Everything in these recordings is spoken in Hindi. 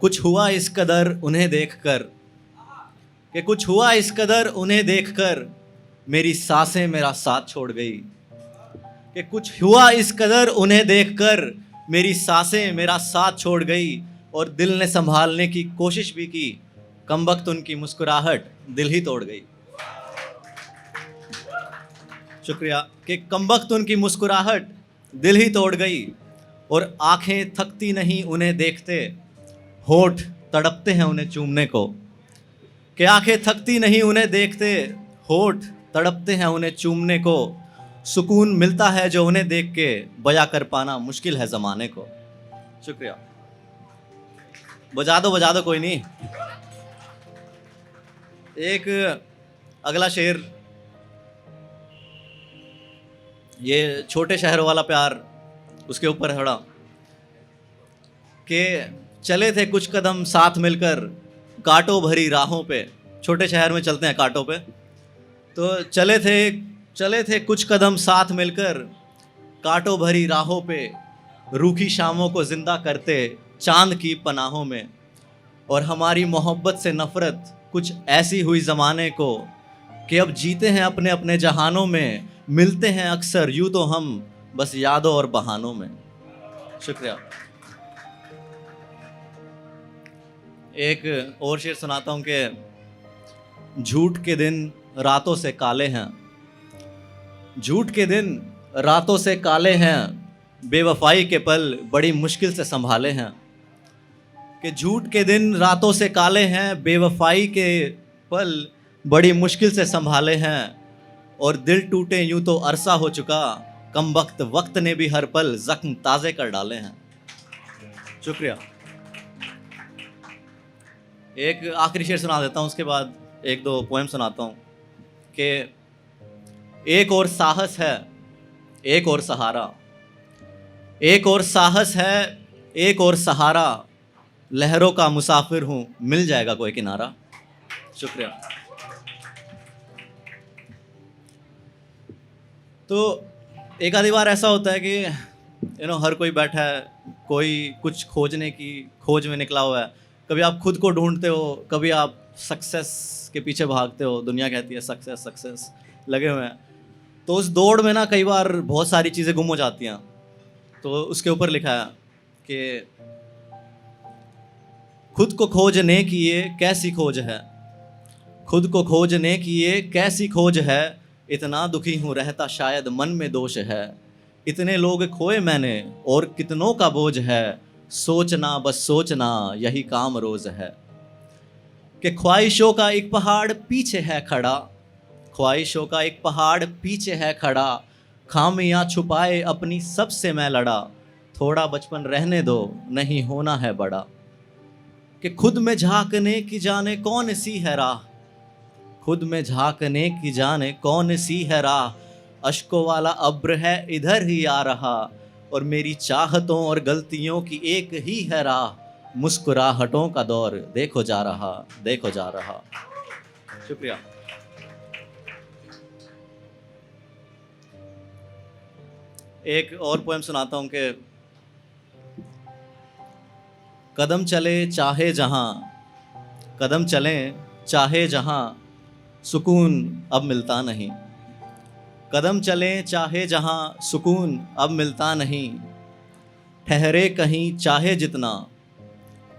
कुछ हुआ इस कदर उन्हें देखकर, कि कुछ हुआ इस कदर उन्हें देखकर मेरी सांसें मेरा साथ छोड़ गई। कि कुछ हुआ इस कदर उन्हें देखकर मेरी सांसें मेरा साथ छोड़ गई, और दिल ने संभालने की कोशिश भी की, कमबख्त उनकी मुस्कुराहट दिल ही तोड़ गई। शुक्रिया। कि कमबख्त उनकी मुस्कुराहट दिल ही तोड़ गई, और आंखें थकती नहीं उन्हें देखते, होठ तड़पते हैं उन्हें चूमने को। कि आंखें थकती नहीं उन्हें देखते, होठ तड़पते हैं उन्हें चूमने को। सुकून मिलता है जो उन्हें देख के, बया कर पाना मुश्किल है ज़माने को। शुक्रिया। बजा दो कोई नहीं। एक अगला शेर, ये छोटे शहरों वाला प्यार, उसके ऊपर है थोड़ा। कि चले थे कुछ कदम साथ मिलकर कांटों भरी राहों पे। छोटे शहर में चलते हैं कांटों पे। तो चले थे कुछ कदम साथ मिलकर कांटों भरी राहों पे, रूखी शामों को जिंदा करते चांद की पनाहों में। और हमारी मोहब्बत से नफरत कुछ ऐसी हुई ज़माने को, कि अब जीते हैं अपने अपने जहानों में, मिलते हैं अक्सर यूँ तो हम बस यादों और बहानों में। शुक्रिया। एक और शेर सुनाता हूँ कि झूठ के दिन रातों से काले हैं, झूठ के दिन रातों से काले हैं, बेवफाई के पल बड़ी मुश्किल से संभाले हैं। कि झूठ के दिन रातों से काले हैं, बेवफाई के पल बड़ी मुश्किल से संभाले हैं। और दिल टूटे यूं तो अरसा हो चुका, कम वक्त ने भी हर पल जख्म ताज़े कर डाले हैं। शुक्रिया। एक आखिरी शेर सुना देता हूँ, उसके बाद एक दो पोएम सुनाता हूँ। कि एक और साहस है एक और सहारा, एक और साहस है एक और सहारा, लहरों का मुसाफिर हूँ मिल जाएगा कोई किनारा। शुक्रिया। तो एक आधी बार ऐसा होता है कि हर कोई बैठा है, कोई कुछ खोजने की खोज में निकला हुआ है। कभी आप खुद को ढूंढते हो, कभी आप सक्सेस के पीछे भागते हो, दुनिया कहती है सक्सेस सक्सेस, लगे हुए हैं। तो उस दौड़ में ना कई बार बहुत सारी चीज़ें गुम हो जाती हैं। तो उसके ऊपर लिखा है कि खुद को खोजने की ये कैसी खोज है, खुद को खोजने की ये कैसी खोज है, इतना दुखी हूँ रहता शायद मन में दोष है। इतने लोग खोए मैंने और कितनों का बोझ है, सोचना बस सोचना यही काम रोज है। कि ख्वाहिशों का एक पहाड़ पीछे है खड़ा, ख्वाहिशों का एक पहाड़ पीछे है खड़ा, खामियां छुपाए अपनी सबसे मैं लड़ा, थोड़ा बचपन रहने दो नहीं होना है बड़ा। कि खुद में झांकने की जाने कौन सी है राह, खुद में झांकने की जाने कौन सी है राह, अश्कों वाला अब्र है इधर ही आ रहा, और मेरी चाहतों और गलतियों की एक ही है राह, मुस्कुराहटों का दौर देखो जा रहा देखो जा रहा। शुक्रिया। एक और पोएम सुनाता हूँ कि कदम चले चाहे जहाँ, कदम चलें चाहे जहाँ, सुकून अब मिलता नहीं। कदम चलें चाहे जहाँ, सुकून अब मिलता नहीं। ठहरे कहीं चाहे जितना,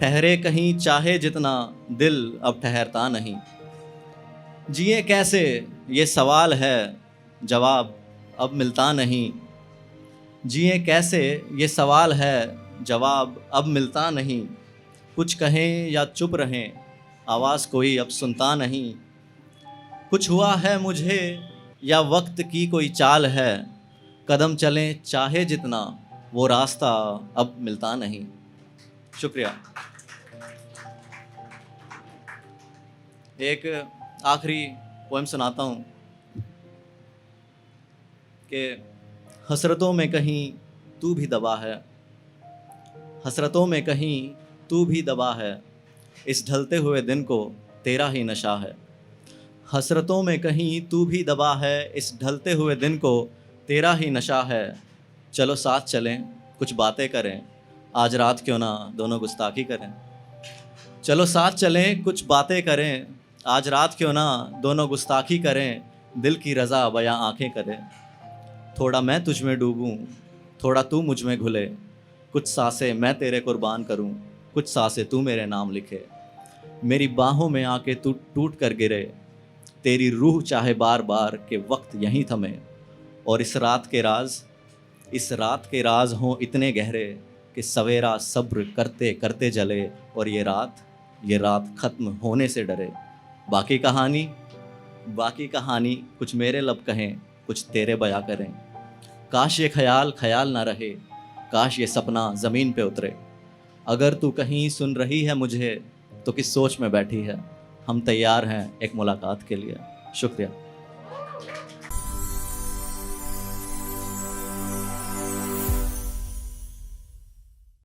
ठहरे कहीं चाहे जितना, दिल अब ठहरता नहीं। जिए कैसे ये सवाल है, जवाब अब मिलता नहीं। जिए कैसे ये सवाल है, जवाब अब मिलता नहीं। कुछ कहें या चुप रहें, आवाज़ कोई अब सुनता नहीं। कुछ हुआ है मुझे या वक्त की कोई चाल है, कदम चलें चाहे जितना, वो रास्ता अब मिलता नहीं। शुक्रिया। एक आखिरी पोएम सुनाता हूँ कि हसरतों में कहीं तू भी दबा है, हसरतों में कहीं तू भी दबा है, इस ढलते हुए दिन को तेरा ही नशा है। हसरतों में कहीं तू भी दबा है, इस ढलते हुए दिन को तेरा ही नशा है। चलो साथ चलें कुछ बातें करें, आज रात क्यों ना दोनों गुस्ताखी करें। चलो साथ चलें कुछ बातें करें, आज रात क्यों ना दोनों गुस्ताखी करें, दिल की रज़ा बयां आंखें करें। थोड़ा मैं तुझ में डूबूं, थोड़ा तू मुझ में घुले, कुछ सांसें मैं तेरे कुर्बान करूं, कुछ सांसें तू मेरे नाम लिखे। मेरी बाहों में आके तू टूट कर गिरे, तेरी रूह चाहे बार बार के वक्त यहीं थमे। और इस रात के राज हों इतने गहरे कि सवेरा सब्र करते करते जले, और ये रात ख़त्म होने से डरे। बाकी कहानी कुछ मेरे लब कहें, कुछ तेरे बयां करें। काश ये ख्याल ना रहे, काश ये सपना ज़मीन पे उतरे। अगर तू कहीं सुन रही है मुझे तो किस सोच में बैठी है, हम तैयार हैं एक मुलाकात के लिए। शुक्रिया।